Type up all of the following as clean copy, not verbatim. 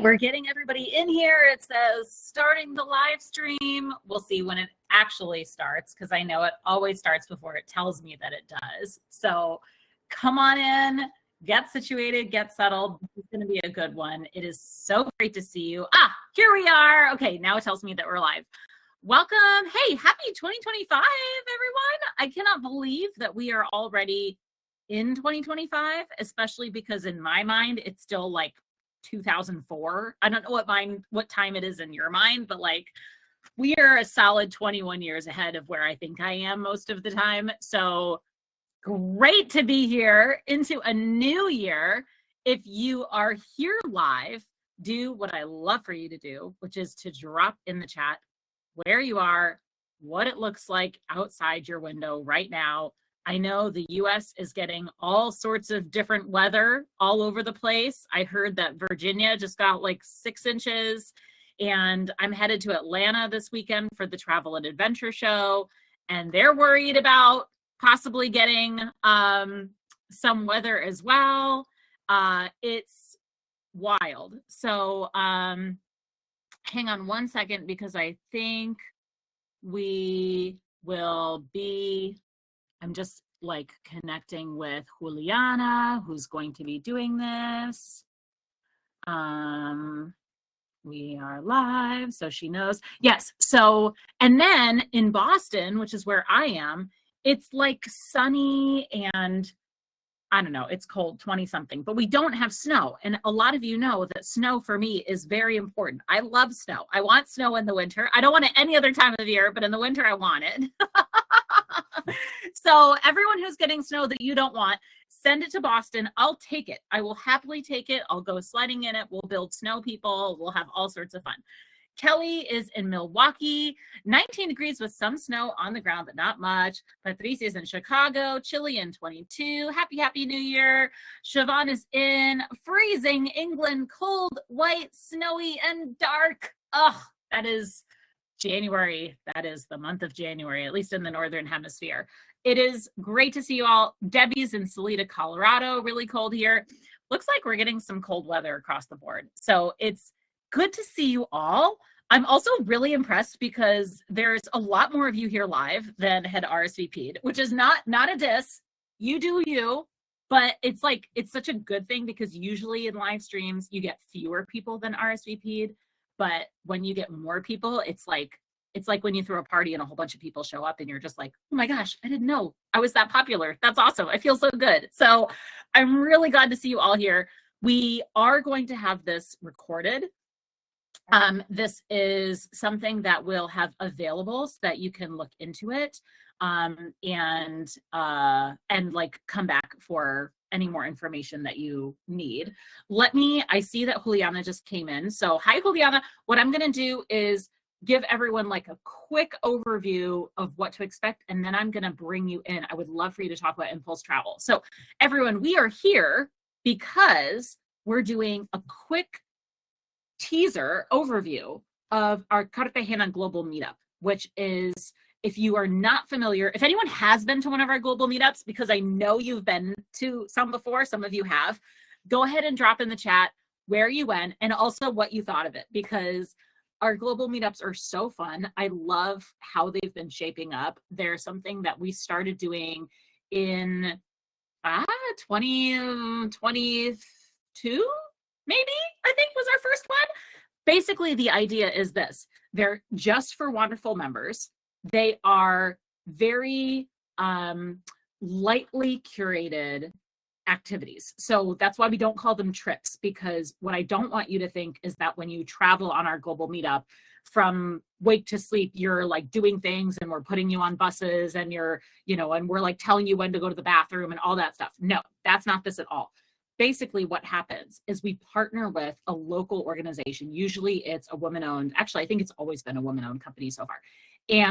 We're getting everybody in here. It says starting the live stream. We'll see when it actually starts because I know it always starts before it tells me that it does. So come on in, get situated, get settled. This is going to be a good one. It is so great to see you. Here we are. Okay, now it tells me that we're live. Welcome. Hey, happy 2025, everyone. I cannot believe that we are already in 2025, especially because in my mind, it's still like 2004. I don't know what time it is in your mind, but like we are a solid 21 years ahead of where I think I am most of the time. So great to be here into a new year. If you are here live, do what I love for you to do, which is to drop in the chat where you are, what it looks like outside your window right now. I know the US is getting all sorts of different weather all over the place. I heard that Virginia just got like 6 inches, and I'm headed to Atlanta this weekend for the Travel and Adventure Show, and they're worried about possibly getting some weather as well. It's wild. So hang on one second because I think we will be... I'm just like connecting with Juliana, who's going to be doing this. We are live, so she knows. Yes, so, and then in Boston, which is where I am, it's like sunny and I don't know, it's cold, 20 something, but we don't have snow. And a lot of you know that snow for me is very important. I love snow. I want snow in the winter. I don't want it any other time of year, but in the winter I want it. So everyone who's getting snow that you don't want, send it to Boston. I'll take it. I will happily take it. I'll go sledding in it. We'll build snow people. We'll have all sorts of fun. Kelly is in Milwaukee, 19 degrees with some snow on the ground, but not much. Patricia is in Chicago, chilly in 22. Happy New Year. Siobhan is in freezing England, cold, white, snowy, and dark. Oh, that is January. That is the month of January, at least in the Northern Hemisphere. It is great to see you all. Debbie's in Salida, Colorado, really cold here. Looks like we're getting some cold weather across the board. So it's good to see you all. I'm also really impressed because there's a lot more of you here live than had RSVP'd, which is not a diss. You do you, but it's like, it's such a good thing because usually in live streams, you get fewer people than RSVP'd. But when you get more people, it's like when you throw a party and a whole bunch of people show up and you're just like, oh my gosh, I didn't know I was that popular. That's awesome. I feel so good. So I'm really glad to see you all here. We are going to have this recorded. This is something that we'll have available so that you can look into it and like come back for any more information that you need. I see that Juliana just came in. So hi, Juliana. What I'm going to do is give everyone like a quick overview of what to expect, and then I'm going to bring you in. I would love for you to talk about Impulse Travel. So everyone, we are here because we're doing a quick teaser overview of our Cartagena Global Meetup, which is, if you are not familiar, if anyone has been to one of our global meetups, because I know you've been to some before, some of you have, go ahead and drop in the chat where you went and also what you thought of it, because our global meetups are so fun. I love how they've been shaping up. They're something that we started doing in 2022, maybe, I think was our first one. Basically, the idea is this. They're just for Wanderful members. They are very lightly curated activities. So that's why we don't call them trips, because what I don't want you to think is that when you travel on our global meetup, from wake to sleep, you're like doing things and we're putting you on buses and you're, and we're like telling you when to go to the bathroom and all that stuff. No, that's not this at all. Basically what happens is we partner with a local organization. Usually it's a woman-owned, actually, I think it's always been a woman-owned company so far,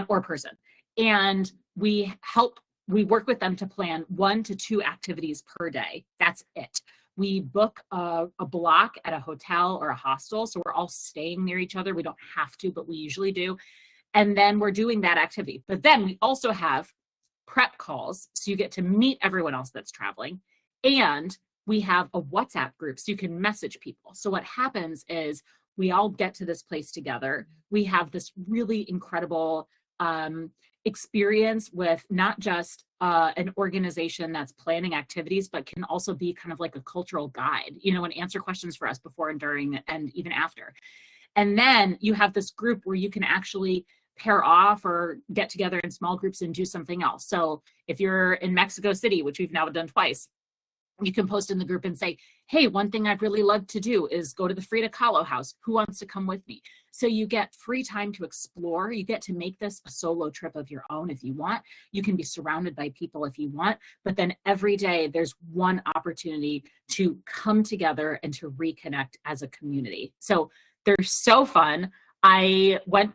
or person. And we work with them to plan 1 to 2 activities per day. That's it. We book a block at a hotel or a hostel, so we're all staying near each other. We don't have to, but we usually do. And then we're doing that activity. But then we also have prep calls, so you get to meet everyone else that's traveling. And we have a WhatsApp group so you can message people. So what happens is we all get to this place together. We have this really incredible experience with not just an organization that's planning activities, but can also be kind of like a cultural guide, you know, and answer questions for us before and during and even after. And then you have this group where you can actually pair off or get together in small groups and do something else. So if you're in Mexico City, which we've now done twice, you can post in the group and say, hey, one thing I'd really love to do is go to the Frida Kahlo house. Who wants to come with me? So you get free time to explore. You get to make this a solo trip of your own if you want. You can be surrounded by people if you want, but then every day there's one opportunity to come together and to reconnect as a community. So they're so fun. I went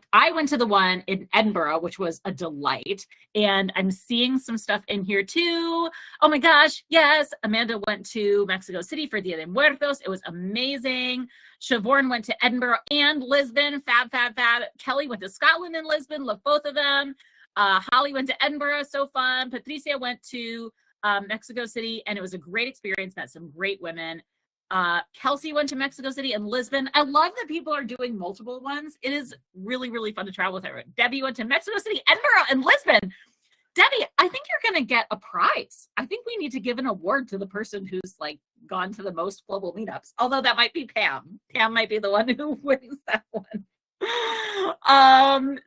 to the one in Edinburgh, which was a delight. And I'm seeing some stuff in here too. Oh my gosh, yes. Amanda went to Mexico City for Dia de Muertos. It was amazing. Siobhan went to Edinburgh and Lisbon. Fab, fab, fab. Kelly went to Scotland and Lisbon. Love both of them. Holly went to Edinburgh. So fun. Patricia went to Mexico City, and it was a great experience. Met some great women. Kelsey went to Mexico City and Lisbon. I love that people are doing multiple ones. It is really, really fun to travel with everyone. Debbie went to Mexico City, Edinburgh, and Lisbon. Debbie, I think you're going to get a prize. I think we need to give an award to the person who's like gone to the most global meetups. Although that might be Pam. Pam might be the one who wins that one.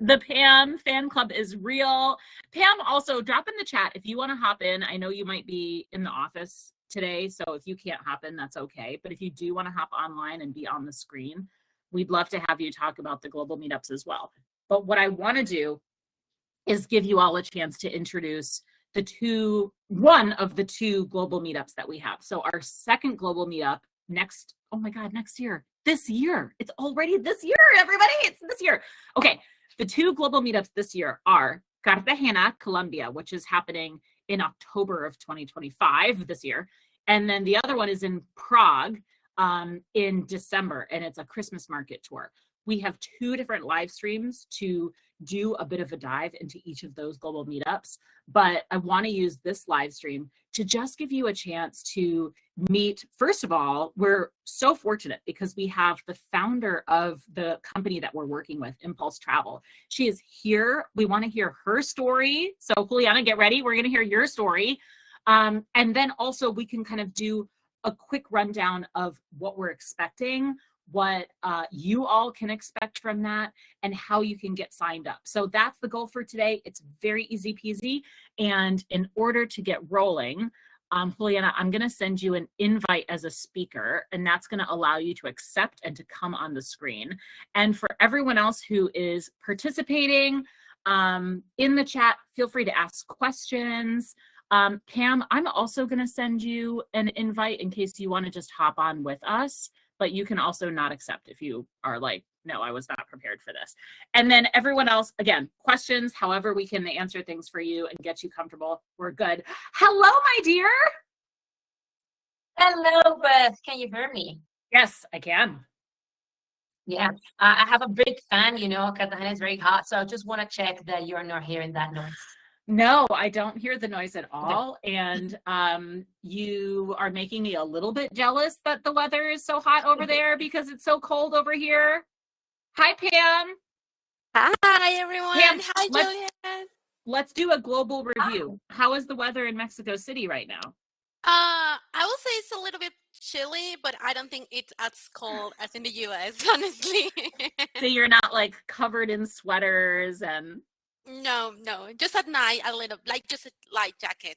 The Pam fan club is real. Pam, also drop in the chat if you want to hop in. I know you might be in the office today, so if you can't hop in, that's okay. But if you do want to hop online and be on the screen, we'd love to have you talk about the global meetups as well. But what I want to do is give you all a chance to introduce one of the two global meetups that we have. So our second global meetup next year. This year. It's already this year, everybody. It's this year. Okay. The two global meetups this year are Cartagena, Colombia, which is happening in October of 2025 this year. And then the other one is in Prague in December, and it's a Christmas market tour. We have two different live streams to do a bit of a dive into each of those global meetups, but I want to use this live stream to just give you a chance to meet. First of all, we're so fortunate because we have the founder of the company that we're working with, Impulse Travel. She is here. We want to hear her story. So Juliana, get ready. We're going to hear your story. And then also we can kind of do a quick rundown of what we're expecting, what you all can expect from that, and how you can get signed up. So that's the goal for today. It's very easy peasy. And in order to get rolling, Juliana, I'm going to send you an invite as a speaker, and that's going to allow you to accept and to come on the screen. And for everyone else who is participating in the chat, feel free to ask questions. Pam, I'm also going to send you an invite in case you want to just hop on with us, but you can also not accept if you are like, no, I was not prepared for this. And then everyone else, again, questions, however we can answer things for you and get you comfortable, we're good. Hello, my dear. Hello, Beth. Can you hear me? Yes, I can. Yeah, I have a big fan, you know, Cartagena is very hot, so I just want to check that you're not hearing that noise. No, I don't hear the noise at all. And you are making me a little bit jealous that the weather is so hot over there because it's so cold over here. Hi, Pam. Hi, everyone. Pam, Hi, Juliana. Let's do a global review. How is the weather in Mexico City right now? I will say it's a little bit chilly, but I don't think it's as cold as in the US, honestly. So you're not like covered in sweaters and... No, just at night, a little, like just a light jacket.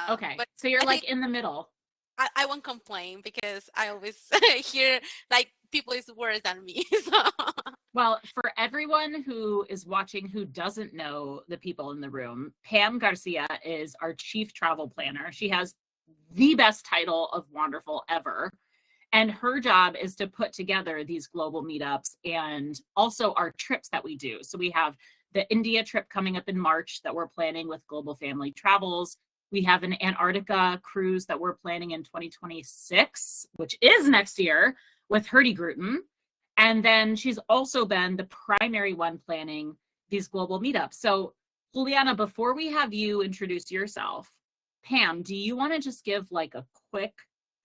Okay, but so you're like in the middle. I won't complain because I always hear like people is worse than me. So. Well, for everyone who is watching who doesn't know the people in the room, Pam Garcia is our chief travel planner. She has the best title of Wanderful ever. And her job is to put together these global meetups and also our trips that we do. So we have the India trip coming up in March that we're planning with Global Family Travels. We have an Antarctica cruise that we're planning in 2026, which is next year, with Herdy Gruten. And then she's also been the primary one planning these global meetups. So Juliana, before we have you introduce yourself, Pam, do you want to just give like a quick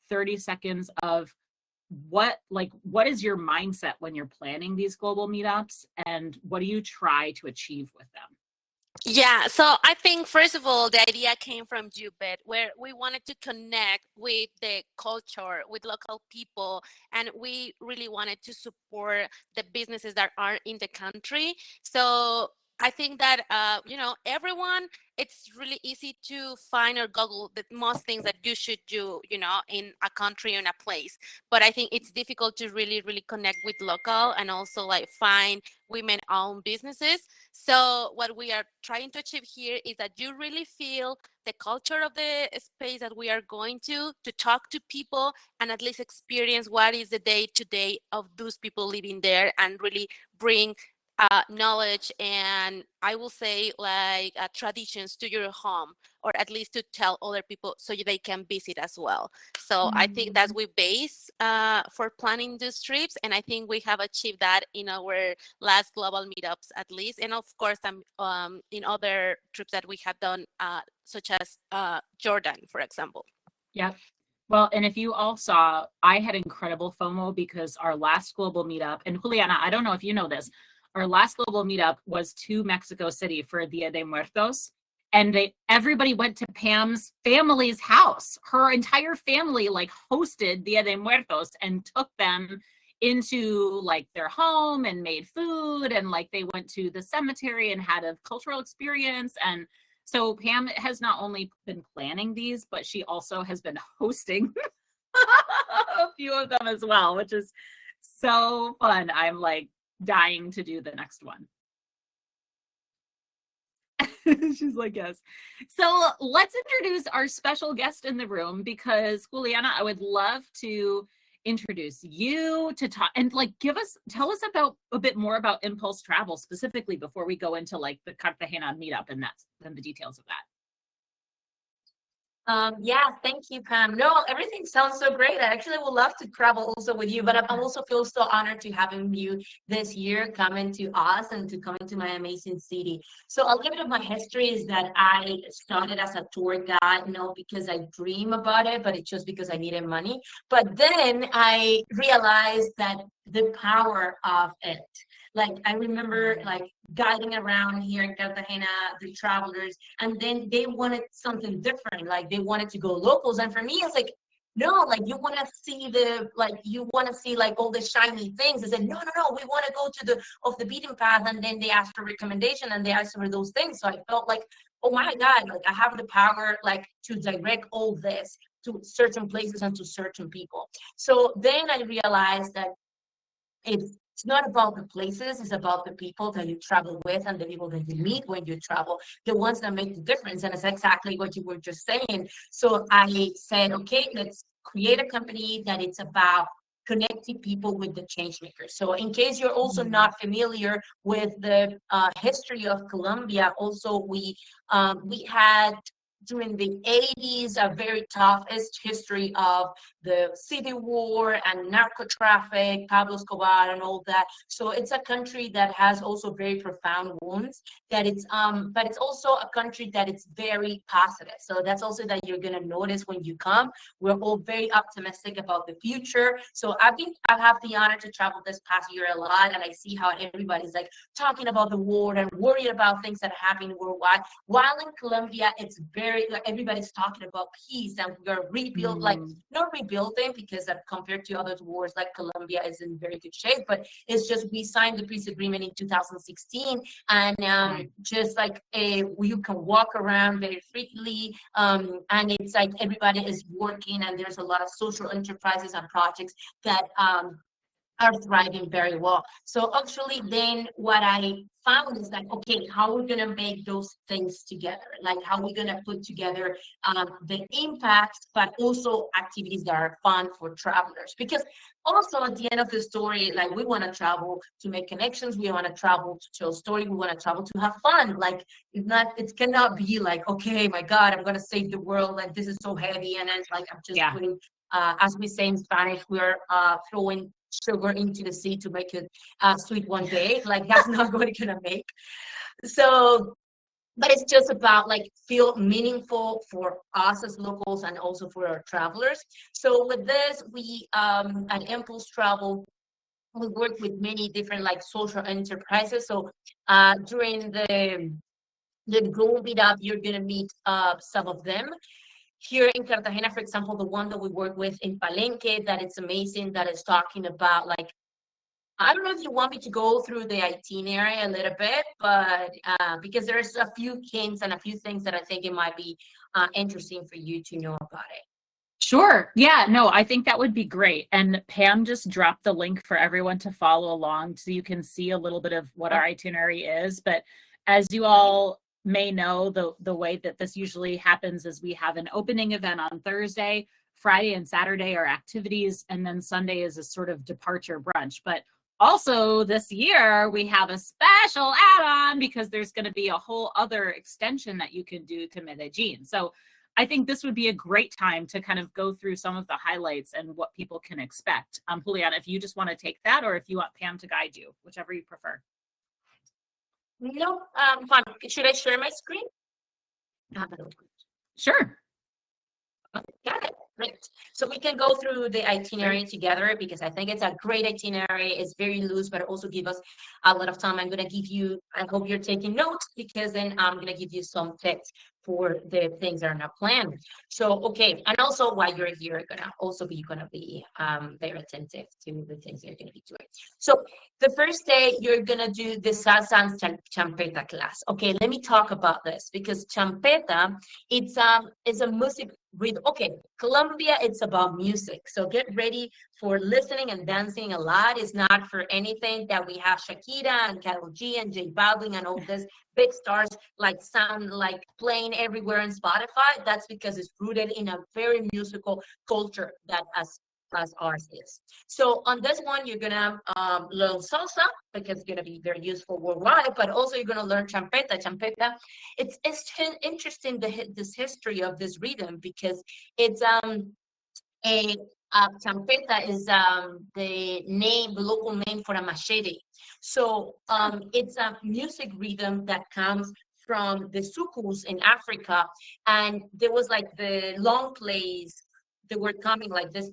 30 seconds of what is your mindset when you're planning these global meetups, and what do you try to achieve with them? Yeah, so I think first of all, the idea came from you, Beth, where we wanted to connect with the culture, with local people, and we really wanted to support the businesses that are in the country. So I think that everyone, it's really easy to find or Google the most things that you should do, in a country or in a place. But I think it's difficult to really, really connect with local and also like find women-owned businesses. So what we are trying to achieve here is that you really feel the culture of the space that we are going to talk to people and at least experience what is the day-to-day of those people living there, and really bring knowledge and I will say like traditions to your home, or at least to tell other people so they can visit as well. So I think that's we base for planning these trips, and I think we have achieved that in our last global meetups at least, and of course in other trips that we have done, such as Jordan, for example. Yep. Well, and if you all saw, I had incredible FOMO because our last global meetup, and Juliana, I don't know if you know this, our last global meetup was to Mexico City for Dia de Muertos, and everybody went to Pam's family's house. Her entire family like hosted Dia de Muertos and took them into like their home and made food, and like they went to the cemetery and had a cultural experience. And so Pam has not only been planning these, but she also has been hosting a few of them as well, which is so fun. I'm like dying to do the next one. She's like, yes. So let's introduce our special guest in the room, because Juliana, I would love to introduce you to talk and like tell us about a bit more about Impulse Travel specifically before we go into like the Cartagena meetup and the details of that. Yeah, thank you, Pam. No, everything sounds so great. I actually would love to travel also with you, but I also feel so honored to having you this year coming to us and to come into my amazing city. So a little bit of my history is that I started as a tour guide, not because I dream about it, but it's just because I needed money. But then I realized that the power of it. Like I remember like guiding around here in Cartagena, the travelers, and then they wanted something different. Like they wanted to go locals. And for me, it's like, no, like you want to see like all the shiny things. I said, no, we want to go to the off the beaten path. And then they asked for recommendation and they asked for those things. So I felt like, oh my God, like I have the power like to direct all this to certain places and to certain people. So then I realized that it's not about the places, it's about the people that you travel with and the people that you meet when you travel, the ones that make the difference. And it's exactly what you were just saying. So I said, okay, let's create a company that it's about connecting people with the change makers. So in case you're also not familiar with the history of Colombia, also we had during the 80s a very tough history of the civil war and narco traffic, Pablo Escobar and all that. So it's a country that has also very profound wounds, that it's but it's also a country that it's very positive. So that's also that you're gonna notice when you come. We're all very optimistic about the future. So I have the honor to travel this past year a lot, and I see how everybody's like talking about the war and worried about things that are happening worldwide. While in Colombia, it's very everybody's talking about peace and we are rebuild like not rebuilding because compared to other wars like Colombia is in very good shape, but it's just we signed the peace agreement in 2016, and just like you can walk around very freely, and it's like everybody is working and there's a lot of social enterprises and projects that are thriving very well. So actually then what I found is that, okay, how are we going to make those things together? Like how are we going to put together the impact, but also activities that are fun for travelers? Because also at the end of the story, like we want to travel to make connections. We want to travel to tell story. We want to travel to have fun. Like it cannot be like, okay, my God, I'm going to save the world. Like this is so heavy. And it's like, I'm just putting, as we say in Spanish, we're throwing sugar into the sea to make it sweet one day. Like that's not what it's gonna make. So but it's just about like feel meaningful for us as locals and also for our travelers. So with this, we at Impulse Travel, we work with many different like social enterprises. So during the Go Meetup, you're gonna meet some of them. Here in Cartagena, for example, the one that we work with in Palenque, that it's amazing, that is talking about like, I don't know if you want me to go through the itinerary a little bit, but because there's a few hints and a few things that I think it might be interesting for you to know about it. Sure. Yeah, no, I think that would be great. And Pam just dropped the link for everyone to follow along so you can see a little bit of what our itinerary is. But as you all may know, the way that this usually happens is we have an opening event on Thursday, Friday and Saturday are activities, and then Sunday is a sort of departure brunch. But also this year we have a special add-on because there's going to be a whole other extension that you can do to Medellin. So I think this would be a great time to kind of go through some of the highlights and what people can expect. Juliana, if you just want to take that, or if you want Pam to guide you, whichever you prefer. No, fine. Should I share my screen? Sure. Got it. Great. So we can go through the itinerary together because I think it's a great itinerary. It's very loose, but also give us a lot of time. I'm going to give you, I hope you're taking notes because then I'm going to give you some tips for the things that are not planned. So, okay. And also while you're here, you're going to be very attentive to the things you're going to be doing. So the first day you're going to do the salsa and champeta class. Okay. Let me talk about this because champeta, it's a music rhythm. Okay. Colombia, it's about music. So get ready for listening and dancing a lot. It's not for anything that we have Shakira and Karol G and J Balvin and all this big stars like sound like playing everywhere on Spotify. That's because it's rooted in a very musical culture that as ours is. So on this one, you're gonna learn salsa because it's gonna be very useful worldwide, but also you're gonna learn champeta. Champeta, it's interesting this history of this rhythm because it's a champeta is the local name for a machete. So it's a music rhythm that comes from the sucus in Africa, and there was like the long plays that were coming like this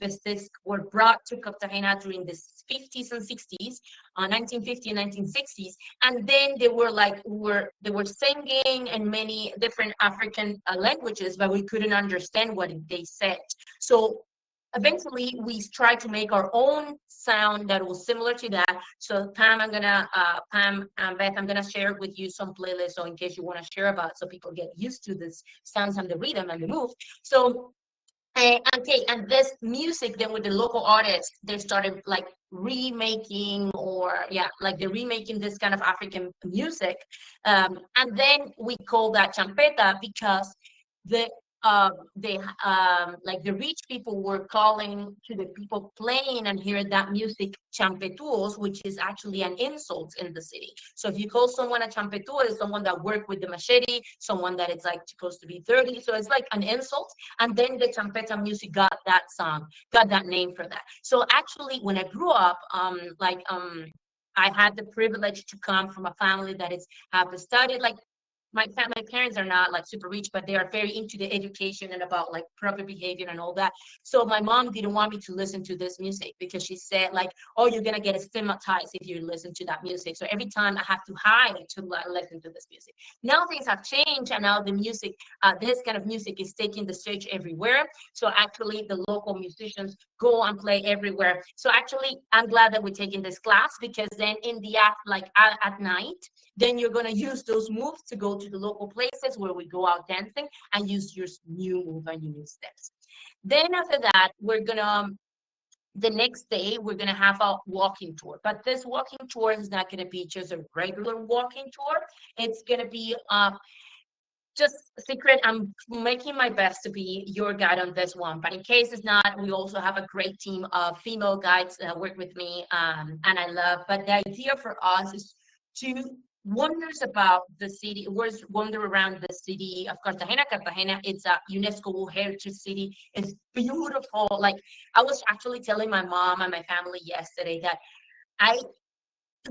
were brought to Cartagena during the 50s and 60s, 1950 and 1960s, and then they were singing in many different African languages, but we couldn't understand what they said. So eventually we tried to make our own sound that was similar to that. So Pam and Beth, I'm gonna share with you some playlists so in case you want to share about so people get used to this sounds and the rhythm and the move. So okay, and this music then with the local artists, they started like remaking they're remaking this kind of African music. And then we call that champeta because the like the rich people were calling to the people playing and hearing that music champetuos, which is actually an insult in the city. So if you call someone a champetuo, it's someone that worked with the machete, someone that is like supposed to be dirty. So it's like an insult. And then the champeta music got that name for that. So actually, when I grew up, I had the privilege to come from a family that have studied like my parents are not like super rich, but they are very into the education and about like proper behavior and all that. So my mom didn't want me to listen to this music because she said like, oh, you're gonna get stigmatized if you listen to that music. So every time I have to hide to listen to this music. Now things have changed, and now the music, this kind of music is taking the stage everywhere. So actually, the local musicians go and play everywhere. So actually, I'm glad that we're taking this class because then in the at night, then you're gonna use those moves to go to the local places where we go out dancing and use your new move and your new steps. Then after that, the next day, we're going to have a walking tour. But this walking tour is not going to be just a regular walking tour. It's going to be just secret. I'm making my best to be your guide on this one. But in case it's not, we also have a great team of female guides that work with me and I love. But the idea for us is to about the city, wander around the city of Cartagena. Cartagena, it's a UNESCO World Heritage City. It's beautiful. Like I was actually telling my mom and my family yesterday that I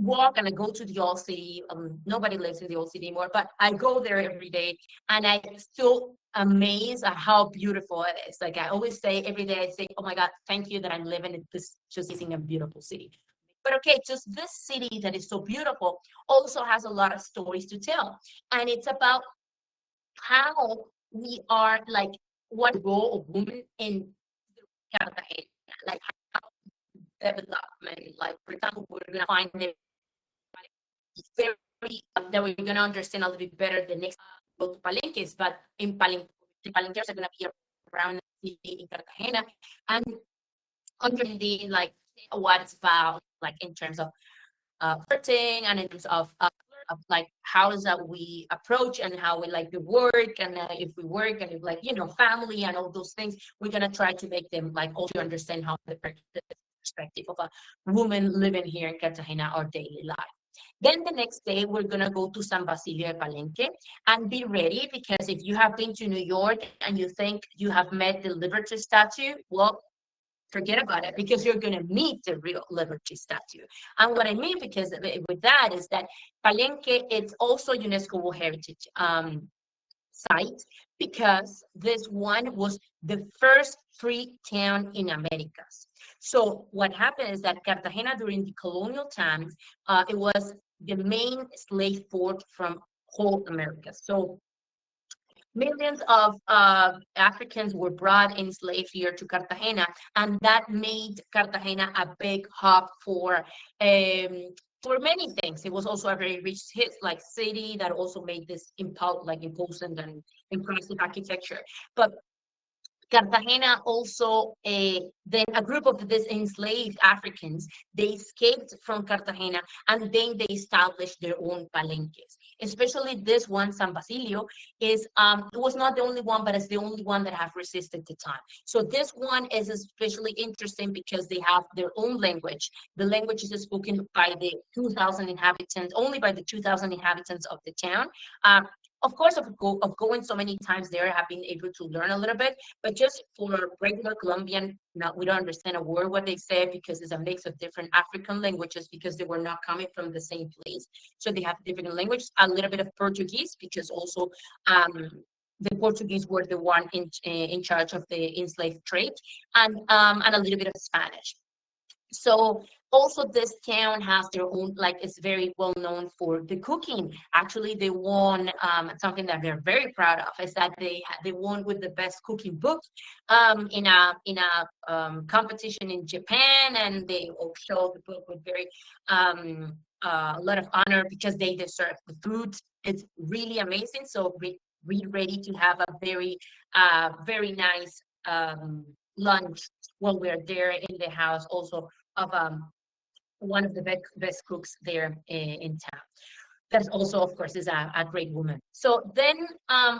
walk and I go to the old city. Nobody lives in the old city anymore, but I go there every day and I still amazed at how beautiful it is. Like I always say every day, I say, oh my God, thank you that I'm living in this just amazing and beautiful city. But okay, just this city that is so beautiful also has a lot of stories to tell. And it's about how we are like what role of women in Cartagena, like how development, like for example, we're gonna find it very that we're gonna understand a little bit better the next go to Palenques, but in Palenque, the Palenques are gonna be around the city in Cartagena and understanding like what it's about, like in terms of flirting and in terms of like how is that we approach and how we like to work and if we work and if like family and all those things, we're gonna try to make them like also understand how the perspective of a woman living here in Cartagena our daily life. Then the next day, we're going to go to San Basilio de Palenque and be ready because if you have been to New York and you think you have met the Liberty statue, well, forget about it because you're going to meet the real Liberty statue. And what I mean because with that is that Palenque, it's also UNESCO World Heritage site because this one was the first free town in Americas. So what happened is that Cartagena during the colonial times, it was the main slave port from whole America. So millions of Africans were brought enslaved here to Cartagena, and that made Cartagena a big hub for many things. It was also a very rich like city that also made this imposing and impressive architecture. But Cartagena also, then a group of these enslaved Africans, they escaped from Cartagena and then they established their own palenques. Especially this one, San Basilio, it was not the only one, but it's the only one that have resisted the time. So this one is especially interesting because they have their own language. The language is spoken by the 2,000 inhabitants, only by the 2,000 inhabitants of the town. Of course, of going so many times there, I have been able to learn a little bit, but just for regular Colombian, we don't understand a word what they say because it's a mix of different African languages because they were not coming from the same place. So they have different languages, a little bit of Portuguese because also the Portuguese were the one in charge of the enslaved trade, and a little bit of Spanish. So also this town has their own, like it's very well known for the cooking. Actually, they won something that they're very proud of is that they won with the best cooking book in a competition in Japan, and they all showed the book with very a lot of honor because they deserve the food. It's really amazing. So we ready to have a very nice lunch when we're there in the house also of one of the best cooks there in town. That also, of course, is a great woman. So then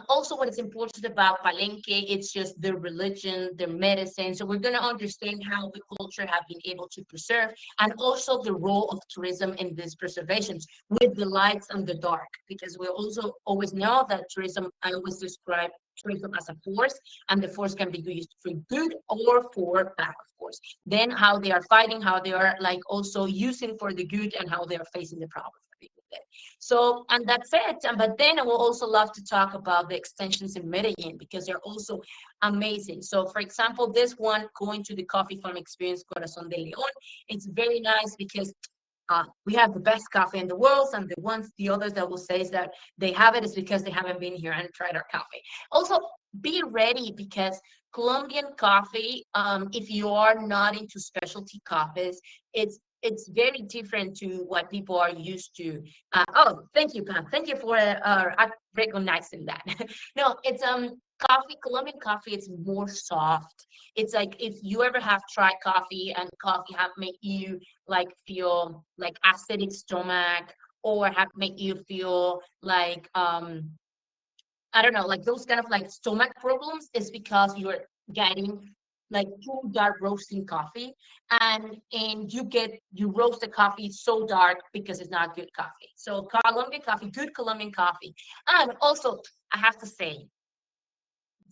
also what is important about Palenque, it's just their religion, their medicine. So we're going to understand how the culture have been able to preserve and also the role of tourism in these preservations with the lights and the dark, because we also always know that tourism, I always describe tourism as a force, and the force can be used for good or for bad, of course. Then how they are fighting, how they are like also using for the good, and how they are facing the problems. So, and that's it. But then I will also love to talk about the extensions in Medellin because they're also amazing. So, for example, this one, going to the coffee farm experience, Corazón de León, it's very nice because we have the best coffee in the world, and the others that will say is that they have it is because they haven't been here and tried our coffee. Also, be ready because Colombian coffee, if you are not into specialty coffees, it's very different to what people are used to. Oh, thank you, Pam. Thank you for recognizing that. No, it's Colombian coffee, it's more soft. It's like if you ever have tried coffee and coffee have made you like feel like acidic stomach or have made you feel like I don't know, like those kind of like stomach problems is because you're getting like too dark roasting coffee and you roast the coffee so dark because it's not good coffee. So Colombian coffee, good Colombian coffee. And also I have to say,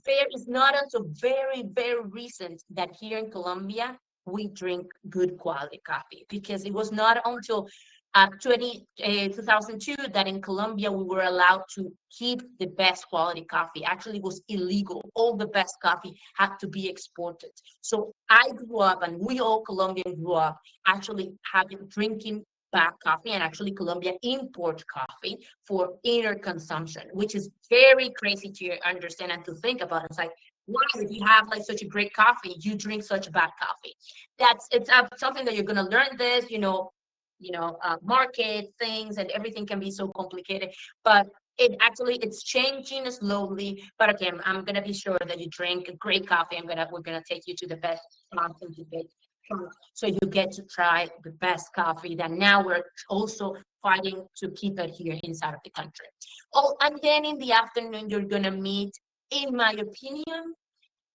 there is not until very recent that here in Colombia we drink good quality coffee because it was not until 2002, that in Colombia we were allowed to keep the best quality coffee. Actually, it was illegal. All the best coffee had to be exported. So I grew up, and we all Colombians grew up actually drinking bad coffee, and actually Colombia import coffee for inner consumption, which is very crazy to understand and to think about. It's like, why, if you have like such a great coffee, you drink such bad coffee? It's something that you're gonna learn this, market things, and everything can be so complicated, but it's changing slowly. But again, I'm gonna be sure that you drink great coffee. We're gonna take you to the best spots and to get so you get to try the best coffee that now we're also fighting to keep it here inside of the country. Oh, and then in the afternoon you're gonna meet, in my opinion,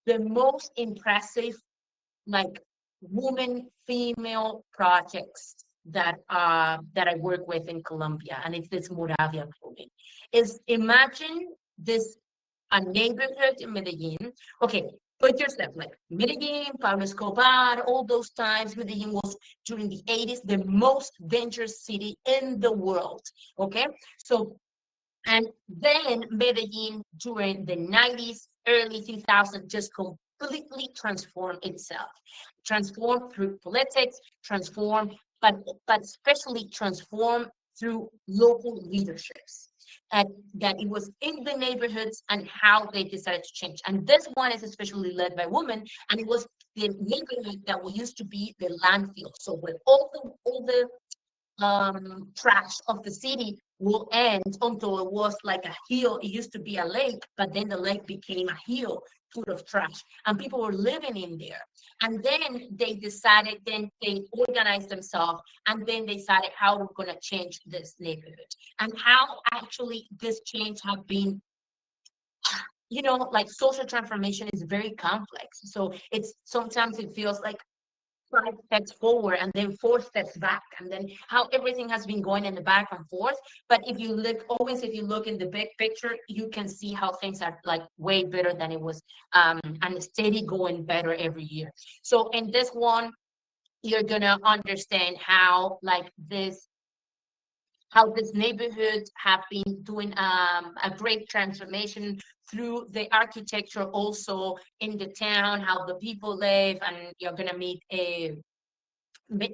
the most impressive like woman female projects that I work with in Colombia, and it's this Moravia clothing. Is imagine this a neighborhood in Medellin. Okay, put yourself like Medellin, Pablo Escobar, all those times. Medellin was during the 80s the most dangerous city in the world. Okay, so and then Medellin during the 90s, early 2000s, just completely transformed itself. Transformed through politics, but especially transformed through local leaderships. And that it was in the neighborhoods and how they decided to change. And this one is especially led by women, and it was the neighborhood that used to be the landfill. So with all the trash of the city will end until it was like a hill. It used to be a lake, but then the lake became a hill full of trash, and people were living in there. And then they organized themselves, and then they decided how we're going to change this neighborhood, and how actually this change have been, like social transformation is very complex. So sometimes it feels like 5 steps forward and then 4 steps back, and then how everything has been going in the back and forth. But if you look in the big picture, you can see how things are like way better than it was, and steady going better every year. So in this one, you're gonna understand how this neighborhood have been doing a great transformation through the architecture, also in the town, how the people live, and you're gonna meet a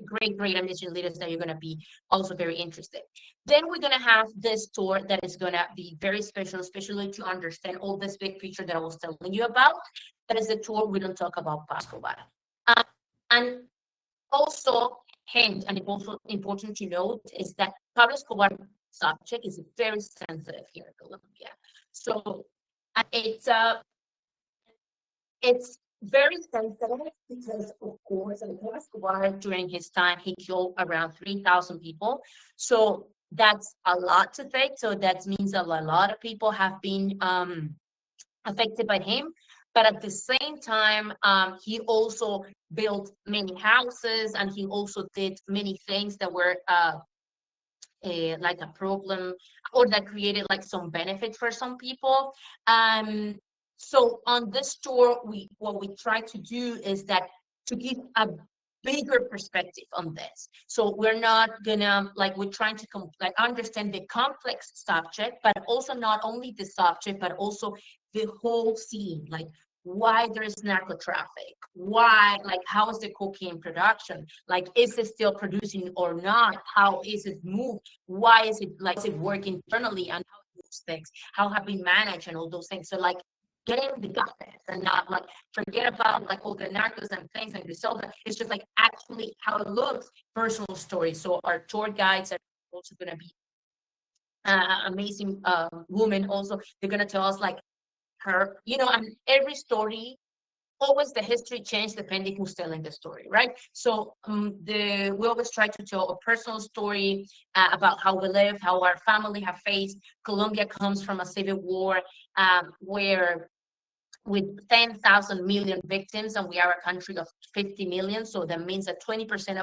great amazing leaders that you're gonna be also very interested. Then we're gonna have this tour that is gonna be very special, especially to understand all this big picture that I was telling you about. That is the tour we don't talk about Pascobar. And also, and it's also important to note, is that Pablo Escobar subject is very sensitive here in Colombia. So it's very sensitive because, of course, Pablo Escobar during his time he killed around 3,000 people. So that's a lot to take. So that means that a lot of people have been affected by him. But at the same time, he also built many houses, and he also did many things that were like a problem, or that created like some benefit for some people. So on this tour, what we try to do is that to give a bigger perspective on this. So we're not gonna we're trying to understand the complex subject, but also not only the subject, but also the whole scene, like why there is narco traffic, why, how is the cocaine production, is it still producing or not, how is it moved, why is it work internally, and how those things, how have been managed, and all those things. So getting the gossip and not forget about all the narcos and things and the soda. It's just actually how it looks, personal stories. So our tour guides are also going to be amazing women. Also, they're going to tell us her, and every story, always the history changes depending who's telling the story, right? So we always try to tell a personal story about how we live, how our family have faced. Colombia comes from a civil war where with 10,000 million victims, and we are a country of 50 million. So that means that 20%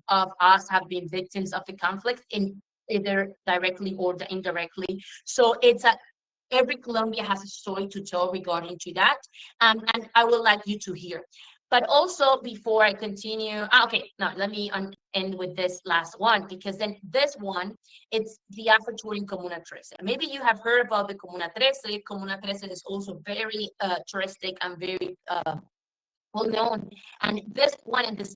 of us have been victims of the conflict, in either directly or indirectly. So every Colombia has a story to tell regarding to that, and I would like you to hear. But also, before I continue, okay, no, let me end with this last one, because then this one, it's the Afro tour in Comuna 13. Maybe you have heard about the Comuna 13. Comuna 13 is also very touristic and very well known. And this one in this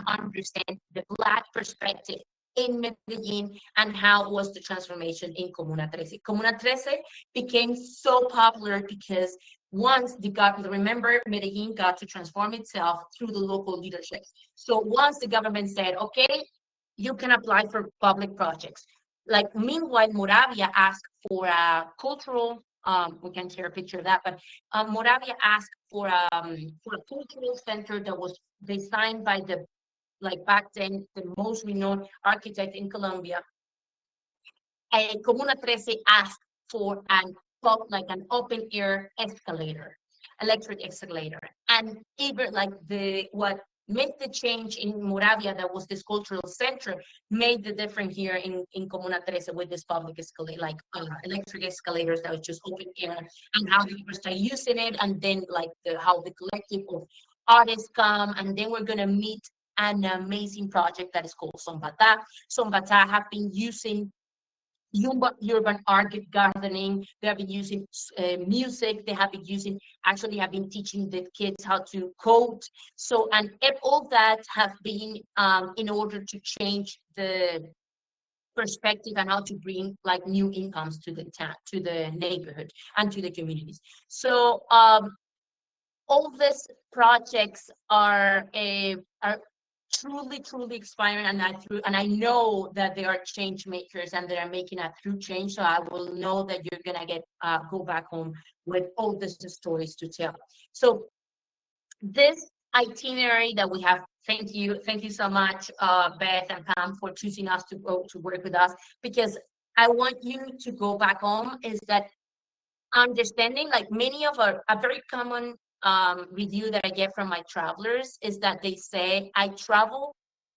understand the Black perspective in Medellin and how was the transformation in Comuna 13. Comuna 13 became so popular because once remember, Medellin got to transform itself through the local leadership. So once the government said, okay, you can apply for public projects. Like meanwhile, Moravia asked for a cultural, we can share a picture of that, but Moravia asked for a cultural center that was designed by the, like back then, the most renowned architect in Colombia. Comuna 13 asked for an open air escalator, electric escalator. And even like what made the change in Moravia, that was this cultural center, made the difference here in Comuna 13 with this public escalator, like electric escalators that was just open air, and how people start using it, and then like how the collective of artists come, and then we're gonna meet an amazing project that is called Zombata. Zombata have been using urban art gardening. They have been using music. They have been have been teaching the kids how to code. So, and all that have been in order to change the perspective and how to bring like new incomes to the town, to the neighborhood, and to the communities. So, all these projects are truly inspiring, and I know that they are change makers and they are making a true change. So I will know that you're gonna go back home with all these stories to tell. So this itinerary that we have, thank you so much, Beth and Pam, for choosing us to go to work with us, because I want you to go back home is that understanding, like many of a very common review that I get from my travelers is that they say, I travel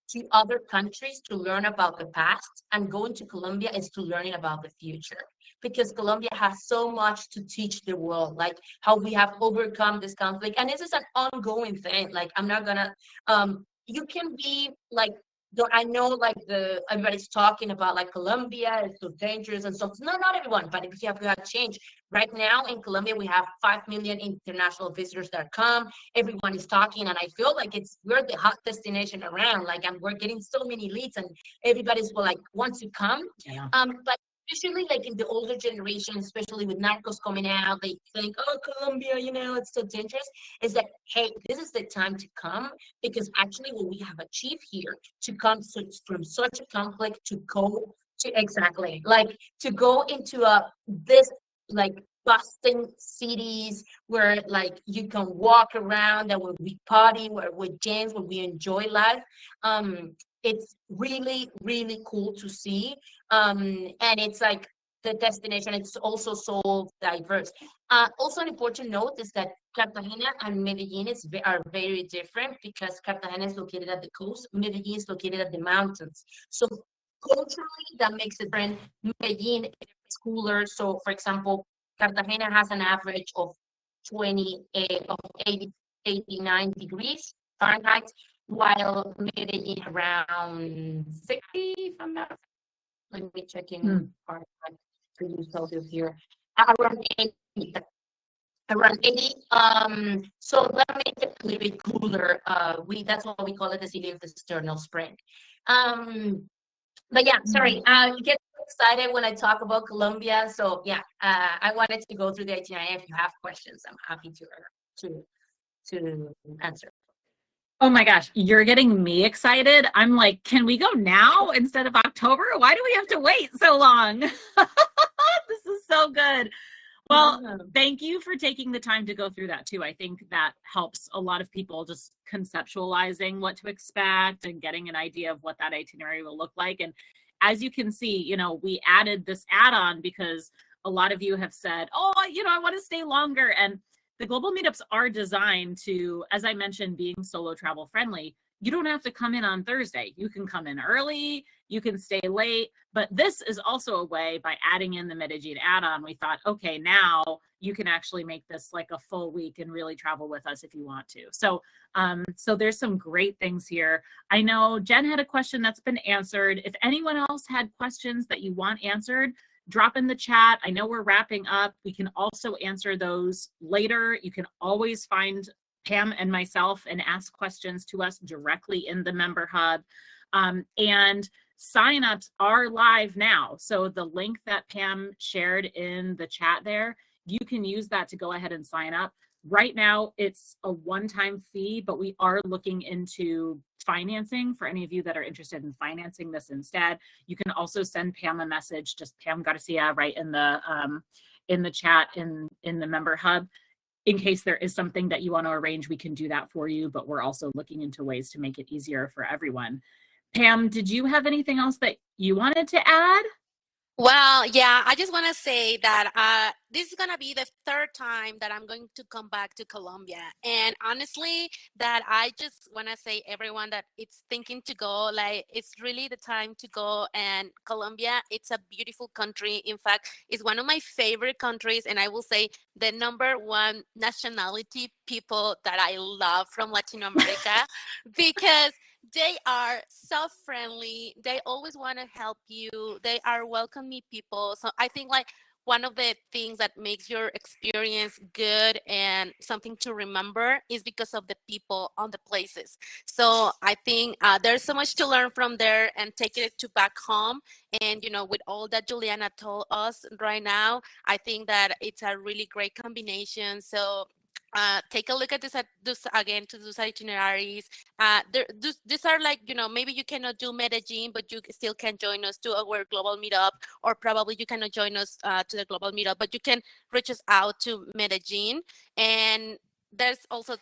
to other countries to learn about the past, and going to Colombia is to learning about the future, because Colombia has so much to teach the world, like how we have overcome this conflict. And this is an ongoing thing. Like, I'm not gonna, you can be like, I know like everybody's talking about like Colombia is so dangerous and stuff. No, not everyone, but if you have got change. Right now in Colombia, we have 5 million international visitors that come. Everyone is talking, and I feel like we're the hot destination around. Like, and we're getting so many leads, and everybody's like wants to come. Yeah. But usually, like in the older generation, especially with narcos coming out, they think, oh, Colombia, it's so dangerous. Is that, hey, this is the time to come, because actually what we have achieved here, to come from such a conflict to go to exactly like to go into this like bustling cities where like you can walk around, and where we party, where we dance, where we enjoy life. It's really cool to see. And it's like the destination, it's also so diverse. Also an important note is that Cartagena and Medellin are very different, because Cartagena is located at the coast, Medellin is located at the mountains. So culturally, that makes it different. Medellin is cooler. So, for example, Cartagena has an average of 89 degrees Fahrenheit, while Medellin around 60, if I'm not. Let me check in Fahrenheit for you Celsius here. Around 80. Around 80. So that makes it a little bit cooler. That's why we call it the city of the eternal spring. But yeah, sorry, I get excited when I talk about Colombia. So yeah, I wanted to go through the itinerary. If you have questions, I'm happy to answer. Oh my gosh, you're getting me excited. I'm like, can we go now instead of October? Why do we have to wait so long? This is so good. Well, thank you for taking the time to go through that too. I think that helps a lot of people just conceptualizing what to expect and getting an idea of what that itinerary will look like. And as you can see, we added this add-on because a lot of you have said, oh, I want to stay longer. And the global meetups are designed to, as I mentioned, being solo travel friendly. you don't have to come in on Thursday. You can come in early, you can stay late, but this is also a way, by adding in the Medellin add-on, we thought, okay, now you can actually make this like a full week and really travel with us if you want to. So, so there's some great things here. I know Jen had a question that's been answered. If anyone else had questions that you want answered, drop in the chat. I know we're wrapping up. We can also answer those later. You can always find Pam and myself and ask questions to us directly in the member hub. And signups are live now. So the link that Pam shared in the chat there, you can use that to go ahead and sign up. Right now, it's a one-time fee, but we are looking into financing for any of you that are interested in financing this instead. You can also send Pam a message, just Pam Garcia, right in the chat in the member hub. In case there is something that you want to arrange, we can do that for you, but we're also looking into ways to make it easier for everyone. Pam, did you have anything else that you wanted to add? Well, yeah, I just want to say that this is going to be the third time that I'm going to come back to Colombia. And honestly, that I just want to say everyone that it's thinking to go, like, it's really the time to go. And Colombia, it's a beautiful country. In fact, it's one of my favorite countries. And I will say the #1 nationality people that I love from Latin America because they are so friendly. They always want to help you. They are welcoming people. So I think like one of the things that makes your experience good and something to remember is because of the people on the places. So I think there's so much to learn from there and take it to back home. And, you know, with all that Juliana told us right now, I think that it's a really great combination. So take a look at this again, to those itineraries. These are like, you know, maybe you cannot do Medellin, but you still can join us to our global meetup, or probably you cannot join us to the global meetup, but you can reach us out to Medellin. And there's also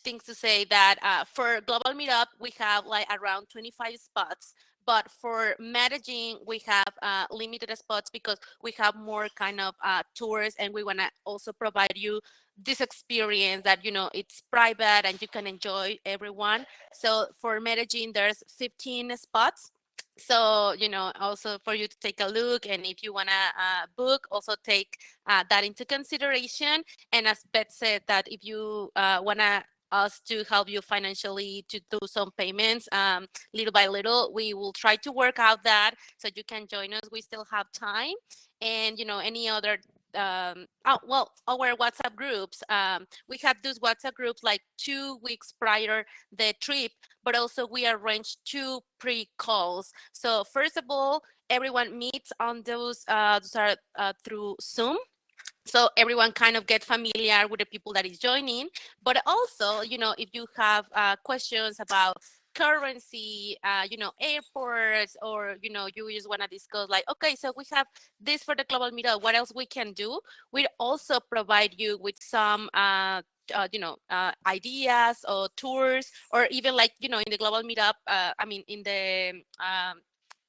things to say that for global meetup, we have like around 25 spots. But for Medellin, we have limited spots because we have more kind of tours, and we want to also provide you this experience that, you know, it's private and you can enjoy everyone. So for Medellin, there's 15 spots. So, you know, also for you to take a look, and if you want to book, also take that into consideration. And as Beth said, that if you want us to help you financially to do some payments little by little, we will try to work out that so you can join us. We still have time. And, you know, any other well, our WhatsApp groups, we have those WhatsApp groups like 2 weeks prior the trip, but also we arrange 2 pre-calls. So first of all, everyone meets on those are through Zoom. So everyone kind of get familiar with the people that is joining. But also, you know, if you have questions about currency, you know, airports, or, you know, you just want to discuss like, okay, so we have this for the global meetup, what else we can do? We also provide you with some you know, ideas or tours, or even like, you know, in the global meetup, I mean, in the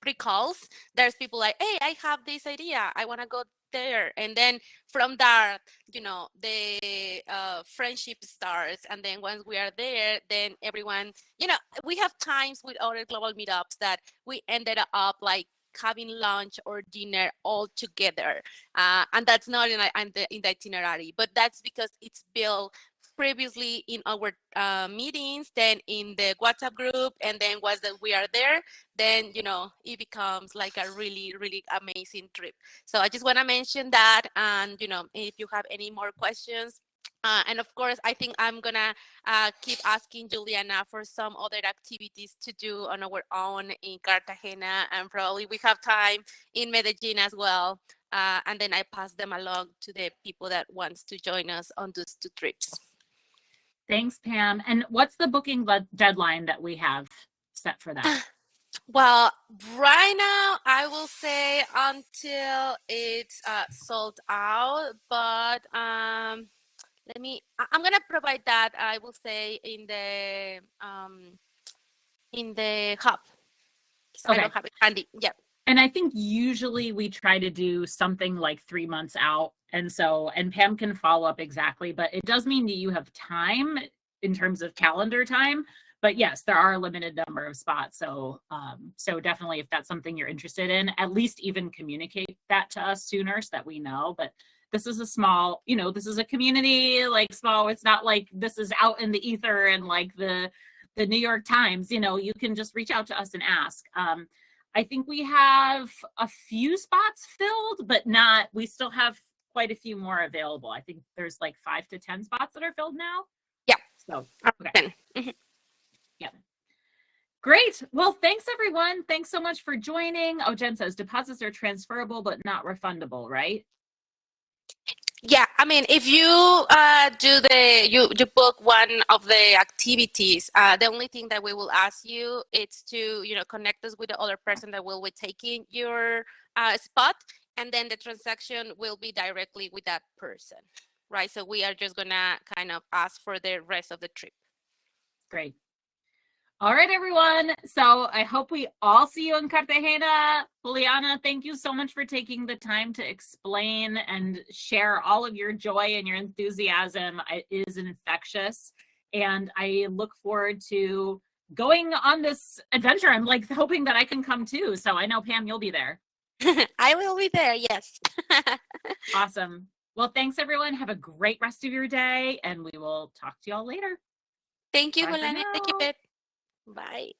pre-calls, there's people like, hey, I have this idea, I want to go there. And then from that, you know, the friendship starts. And then once we are there, then everyone, you know, we have times with other global meetups that we ended up like having lunch or dinner all together, and that's not in the itinerary, but that's because it's built previously in our meetings, then in the WhatsApp group, and then once that we are there, then, you know, it becomes like a really, really amazing trip. So I just want to mention that. And, you know, if you have any more questions, and of course, I think I'm gonna keep asking Juliana for some other activities to do on our own in Cartagena, and probably we have time in Medellin as well. And then I pass them along to the people that wants to join us on those 2 trips. Thanks, Pam. And what's the booking deadline that we have set for that? Well, right now, I will say until it's sold out, but I'm going to provide that, I will say, in the hub. So okay. I don't have it handy. Yeah. And I think usually we try to do something like 3 months out. And Pam can follow up exactly, but it does mean that you have time in terms of calendar time, But yes, there are a limited number of spots. So so definitely if that's something you're interested in, at least even communicate that to us sooner so that we know. But this is a small, you know, this is a community, like small. It's not like this is out in the ether and like the New York Times, you know, you can just reach out to us and ask. I think we have a few spots filled, but not, we still have quite a few more available. I think there's like 5 to 10 spots that are filled now. Yeah. So, Okay. yeah. Great. Well, thanks everyone. Thanks so much for joining. Oh, Jen says deposits are transferable, but not refundable, right? Yeah, I mean, if you you book one of the activities, the only thing that we will ask you is to connect us with the other person that will be taking your spot, and then the transaction will be directly with that person, right? So we are just gonna kind of ask for the rest of the trip. Great. All right, everyone. So I hope we all see you in Cartagena. Juliana, thank you so much for taking the time to explain and share all of your joy and your enthusiasm. It is infectious. And I look forward to going on this adventure. I'm like hoping that I can come too. So I know, Pam, you'll be there. I will be there, yes. Awesome. Well, thanks, everyone. Have a great rest of your day, and we will talk to y'all later. Thank you, Bye for Juliana. Thank you, now. Beth. Bye.